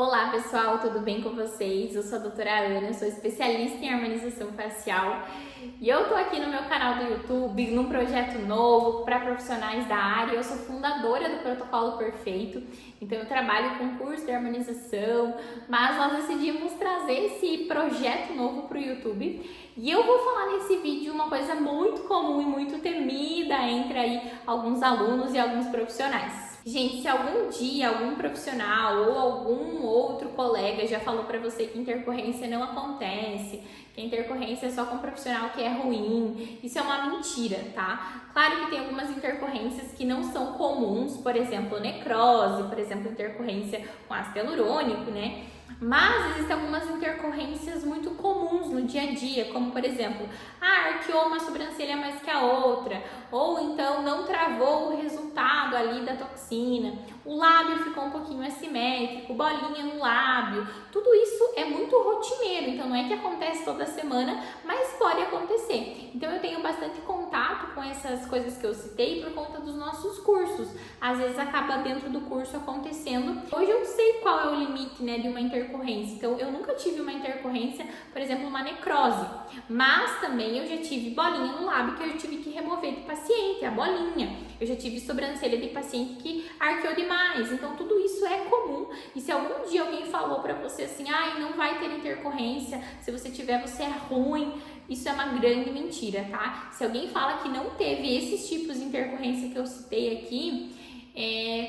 Olá pessoal, tudo bem com vocês? Eu sou a doutora Ana, sou especialista em harmonização facial e eu tô aqui no meu canal do YouTube num projeto novo para profissionais da área. Eu sou fundadora do Protocolo Perfeito, então eu trabalho com curso de harmonização, mas nós decidimos trazer esse projeto novo para o YouTube e eu vou falar nesse vídeo uma coisa muito comum e muito temida entre aí alguns alunos e alguns profissionais. Gente, se algum dia algum profissional ou algum outro colega já falou pra você que intercorrência não acontece, que a intercorrência é só com um profissional que é ruim, isso é uma mentira, tá? Claro que tem algumas intercorrências que não são comuns, por exemplo, necrose, por exemplo, intercorrência com ácido hialurônico, né? Mas existem algumas intercorrências muito comuns no dia a dia, como por exemplo, arqueou uma sobrancelha mais que a outra, ou então não travou o resultado ali da toxina, o lábio ficou um pouquinho assimétrico, bolinha no lábio, tudo isso é muito rotineiro, então não é que acontece toda semana, mas pode acontecer. Então eu tenho bastante contato com essas coisas que eu citei por conta dos nossos cursos, às vezes acaba dentro do curso acontecendo. Hoje eu sei qual é o limite, né, de uma intercorrência, então eu nunca tive uma intercorrência, por exemplo, uma necrose, mas também eu já tive bolinha no lábio que eu tive que remover de paciente, a bolinha, eu já tive sobrancelha de paciente que arqueou demais, então tudo isso é comum. E se algum dia alguém falou pra você assim, ai, não vai ter intercorrência, se você tiver você é ruim, isso é uma grande mentira, tá? Se alguém fala que não teve esses tipos de intercorrência que eu citei aqui,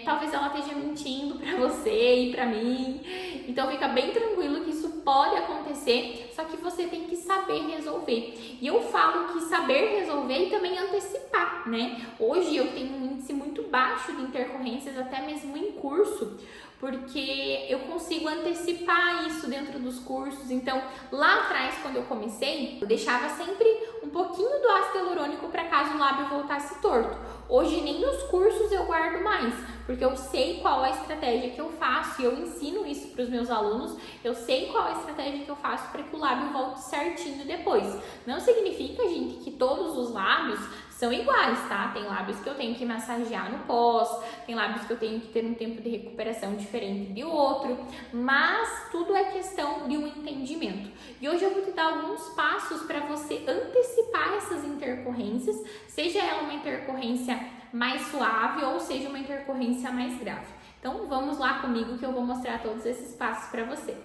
talvez ela esteja mentindo pra você e pra mim. Então fica bem tranquilo que isso pode acontecer, só que você tem que saber resolver. E eu falo que saber resolver e também antecipar, né? Hoje eu tenho um índice muito baixo de intercorrências, até mesmo em curso, porque eu consigo antecipar isso dentro dos cursos. Então, lá atrás, quando eu comecei, eu deixava sempre um pouquinho do ácido hialurônico para caso o lábio voltasse torto. Hoje, nem nos cursos eu guardo mais, porque eu sei qual a estratégia que eu faço e eu ensino isso para os meus alunos. Eu sei qual a estratégia que eu faço para que o lábio volte certinho depois. Não significa, gente, que todos os lábios são iguais, tá? Tem lábios que eu tenho que massagear no pós, tem lábios que eu tenho que ter um tempo de recuperação diferente de outro, mas tudo é questão de um entendimento. E hoje eu vou te dar alguns passos para você antecipar essas intercorrências, seja ela uma intercorrência mais suave ou seja uma intercorrência mais grave. Então vamos lá comigo que eu vou mostrar todos esses passos para você.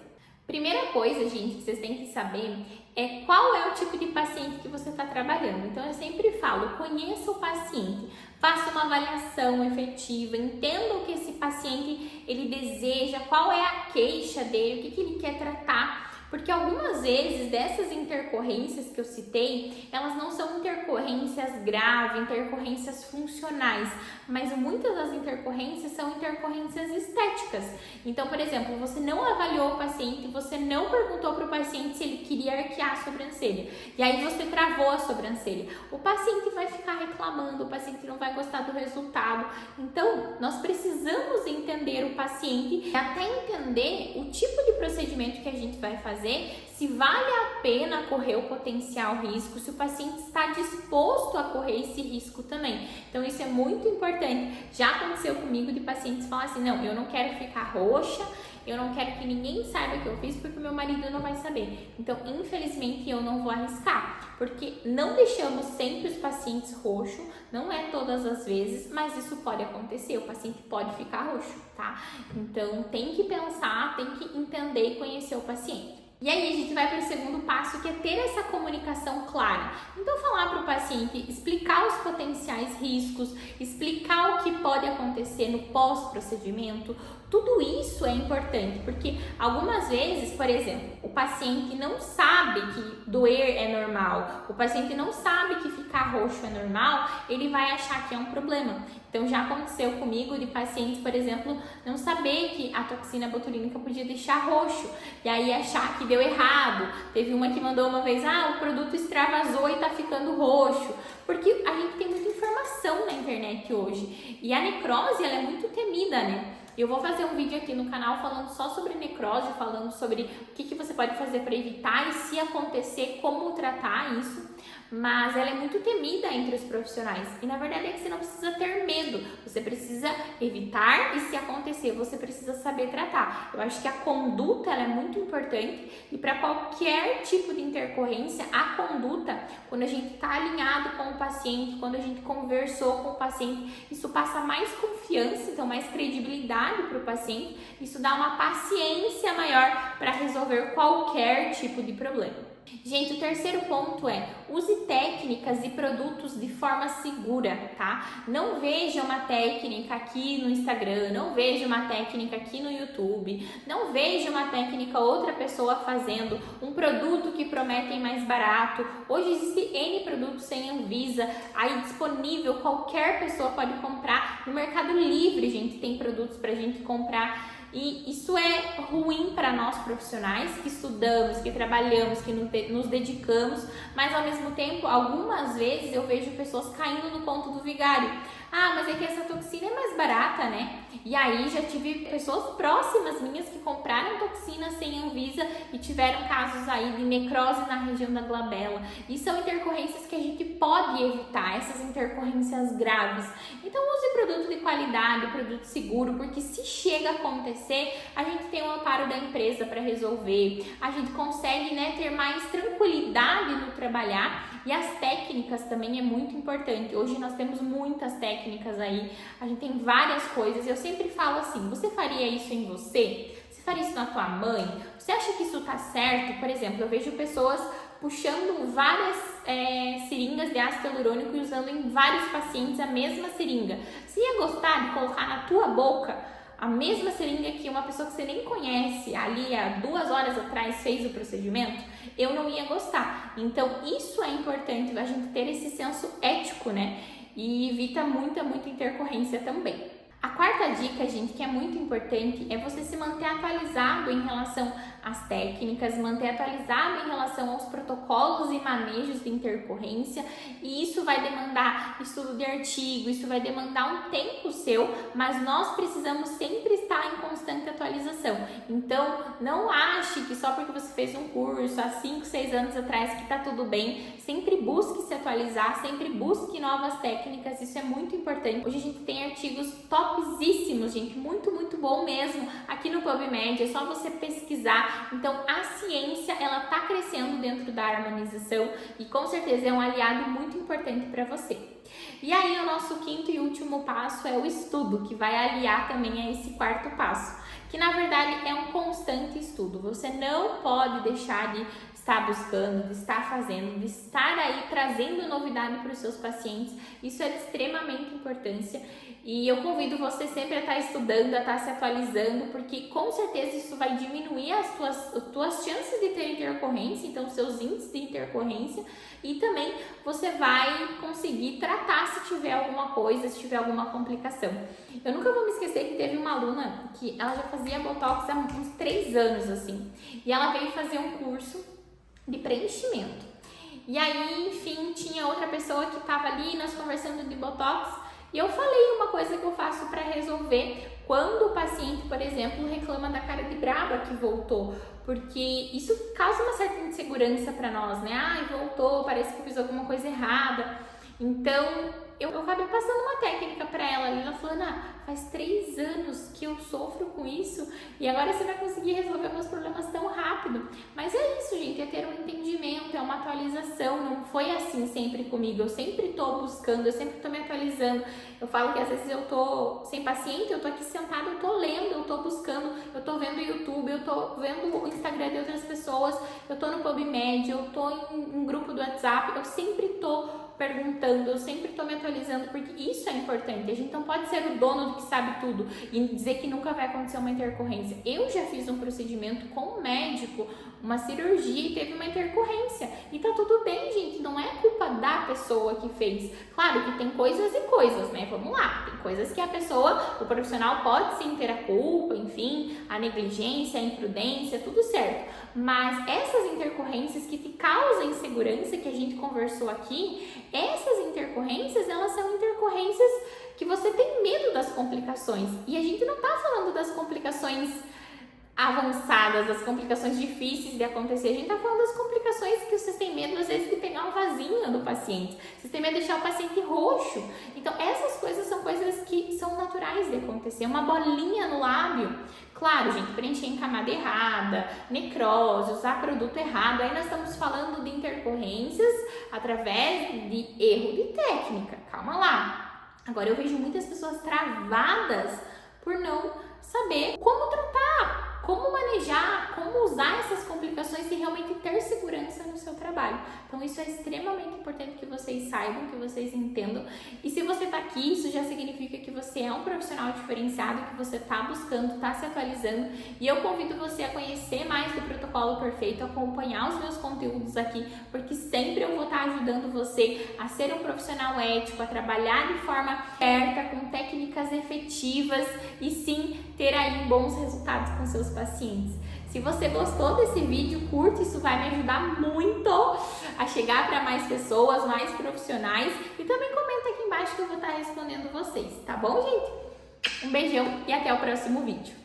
Primeira coisa, gente, que vocês têm que saber é qual é o tipo de paciente que você está trabalhando. Então, eu sempre falo, conheça o paciente, faça uma avaliação efetiva, entenda o que esse paciente ele deseja, qual é a queixa dele, o que ele quer tratar. Porque algumas vezes dessas intercorrências que eu citei, elas não são intercorrências graves, intercorrências funcionais, mas muitas das intercorrências são intercorrências estéticas. Então, por exemplo, você não avaliou o paciente, você não perguntou para o paciente se ele queria arquear a sobrancelha, e aí você travou a sobrancelha. O paciente vai ficar reclamando, o paciente não vai gostar do resultado. Então, nós precisamos entender o paciente, até entender o tipo de procedimento que a gente vai fazer, se vale a pena correr o potencial risco, se o paciente está disposto a correr esse risco também. Então isso é muito importante. Já aconteceu comigo de pacientes falar assim, não, eu não quero ficar roxa, eu não quero que ninguém saiba o que eu fiz porque o meu marido não vai saber. Então, infelizmente, eu não vou arriscar, porque não deixamos sempre os pacientes roxos, não é todas as vezes, mas isso pode acontecer, o paciente pode ficar roxo, tá? Então, tem que pensar, tem que entender e conhecer o paciente. E aí a gente vai para o segundo passo, que é ter essa comunicação clara. Então falar para o paciente, explicar os potenciais riscos, explicar o que pode acontecer no pós-procedimento, tudo isso é importante, porque algumas vezes, por exemplo, o paciente não sabe que doer é normal, o paciente não sabe que ficar roxo é normal, ele vai achar que é um problema. Então já aconteceu comigo de pacientes, por exemplo, não saber que a toxina botulínica podia deixar roxo e aí achar que deu errado. Teve uma que mandou uma vez, o produto extravasou e tá ficando roxo, porque a gente tem muita informação na internet hoje e a necrose ela é muito temida, né? Eu vou fazer um vídeo aqui no canal falando só sobre necrose, falando sobre o que você pode fazer para evitar e se acontecer, como tratar isso. mas ela é muito temida entre os profissionais. E na verdade é que você não precisa ter medo, você precisa evitar e se acontecer, você precisa saber tratar. Eu acho que a conduta ela é muito importante e para qualquer tipo de intercorrência, a conduta, quando a gente está alinhado com o paciente, quando a gente conversou com o paciente, isso passa mais confiança, então mais credibilidade para o paciente, isso dá uma paciência maior para resolver qualquer tipo de problema. Gente, o terceiro ponto é: use técnicas e produtos de forma segura, tá? Não veja uma técnica aqui no Instagram, não veja uma técnica aqui no YouTube, não veja uma técnica outra pessoa fazendo, um produto que prometem mais barato. Hoje existe N produtos sem Anvisa, aí disponível, qualquer pessoa pode comprar. No Mercado Livre, gente, tem produtos pra gente comprar. E isso é ruim para nós profissionais que estudamos, que trabalhamos, que nos dedicamos, mas ao mesmo tempo, algumas vezes eu vejo pessoas caindo no conto do vigário. Ah, mas é que essa toxina é mais barata, né? E aí já tive pessoas próximas minhas que compraram toxina sem Anvisa e tiveram casos aí de necrose na região da glabela. E são intercorrências que a gente pode evitar, essas intercorrências graves. Então use produto de qualidade, produto seguro, porque se chega a acontecer, a gente tem o amparo da empresa para resolver, a gente consegue, né, ter mais tranquilidade no trabalhar. E as técnicas também é muito importante. Hoje nós temos muitas técnicas aí, a gente tem várias coisas. Eu sempre falo assim: você faria isso em você? Você faria isso na tua mãe? Você acha que isso tá certo? Por exemplo, eu vejo pessoas puxando várias seringas de ácido hialurônico e usando em vários pacientes a mesma seringa. Você ia gostar de colocar na tua boca a mesma seringa que uma pessoa que você nem conhece ali há 2 horas atrás fez o procedimento? Eu não ia gostar. Então isso é importante, a gente ter esse senso ético, né? E evita muita intercorrência também. A quarta dica, gente, que é muito importante, é você se manter atualizado em relação às técnicas, manter atualizado em relação aos protocolos e manejos de intercorrência, e isso vai demandar estudo de artigo, isso vai demandar um tempo seu, mas nós precisamos sempre estar em constante atualização. Então, não ache que só porque você fez um curso há 5, 6 anos atrás que tá tudo bem. Sempre busque se atualizar, sempre busque novas técnicas, isso é muito importante. Hoje a gente tem artigos topzíssimos, gente, muito bom mesmo, aqui no PubMed, é só você pesquisar. Então, a ciência, ela tá crescendo dentro da harmonização e com certeza é um aliado muito importante para você. E aí, o nosso quinto e último passo é o estudo, que vai aliar também a esse quarto passo, que na verdade é um constante estudo. Você não pode deixar de estar buscando, de estar fazendo, de estar aí trazendo novidade para os seus pacientes. Isso é de extremamente importância e eu convido você sempre a estar estudando, a estar se atualizando, porque com certeza isso vai diminuir as tuas chances de ter intercorrência, então seus índices de intercorrência, e também você vai conseguir tratar se tiver alguma coisa, se tiver alguma complicação. Eu nunca vou me esquecer que teve uma aluna que ela já fazia botox há uns 3 anos assim, e ela veio fazer um curso de preenchimento. E aí, enfim, tinha outra pessoa que estava ali, nós conversando de botox, e eu falei uma coisa que eu faço para resolver quando o paciente, por exemplo, reclama da cara de braba que voltou, porque isso causa uma certa insegurança para nós, né? Ai, voltou, parece que eu fiz alguma coisa errada. Então, eu acabei passando uma técnica para ela ali, ela falando: faz 3 anos que eu sofro com isso e agora você vai conseguir resolver meus problemas tão rápido. Mas é isso, gente, é ter um entendimento, é uma atualização, não foi assim sempre comigo, eu sempre tô buscando, eu sempre tô me atualizando. Eu falo que às vezes eu tô sem paciente, eu tô aqui sentada, eu tô lendo, eu tô buscando, eu tô vendo o YouTube, eu tô vendo o Instagram de outras pessoas, eu tô no PubMed, eu tô em um grupo do WhatsApp, eu sempre tô perguntando, eu sempre tô me atualizando, porque isso é importante. A gente não pode ser o dono do que sabe tudo e dizer que nunca vai acontecer uma intercorrência. Eu já fiz um procedimento com um médico, uma cirurgia, e teve uma intercorrência. E tá tudo bem, gente, não é culpa da pessoa que fez. Claro que tem coisas e coisas, né? Vamos lá, tem coisas que a pessoa, o profissional pode sim ter a culpa, enfim, a negligência, a imprudência, tudo certo. Mas essas intercorrências que te causam insegurança, que a gente conversou aqui, essas intercorrências, elas são intercorrências que você tem medo das complicações. E a gente não tá falando das complicações avançadas, as complicações difíceis de acontecer. A gente tá falando das complicações que vocês têm medo, às vezes, de pegar um vazio do paciente. Vocês têm medo de deixar o paciente roxo. Então, essas coisas são coisas que são naturais de acontecer. Uma bolinha no lábio, claro, gente, preencher em camada errada, necrose, usar produto errado. Aí nós estamos falando de intercorrências através de erro de técnica. Calma lá. Agora, eu vejo muitas pessoas travadas por não saber como tratar, como manejar, como usar essas complicações e realmente ter segurança no seu trabalho. Então, isso é extremamente importante que vocês saibam, que vocês entendam. E se você está aqui, isso já significa que você é um profissional diferenciado, que você está buscando, está se atualizando. E eu convido você a conhecer mais do Protocolo Perfeito, acompanhar os meus conteúdos aqui, porque sempre eu vou estar ajudando você a ser um profissional ético, a trabalhar de forma certa, com técnicas efetivas e sim ter aí bons resultados com seus pacientes. Se você gostou desse vídeo, curte, isso vai me ajudar muito a chegar para mais pessoas, mais profissionais, e também comenta aqui embaixo que eu vou estar respondendo vocês, tá bom, gente? Um beijão e até o próximo vídeo.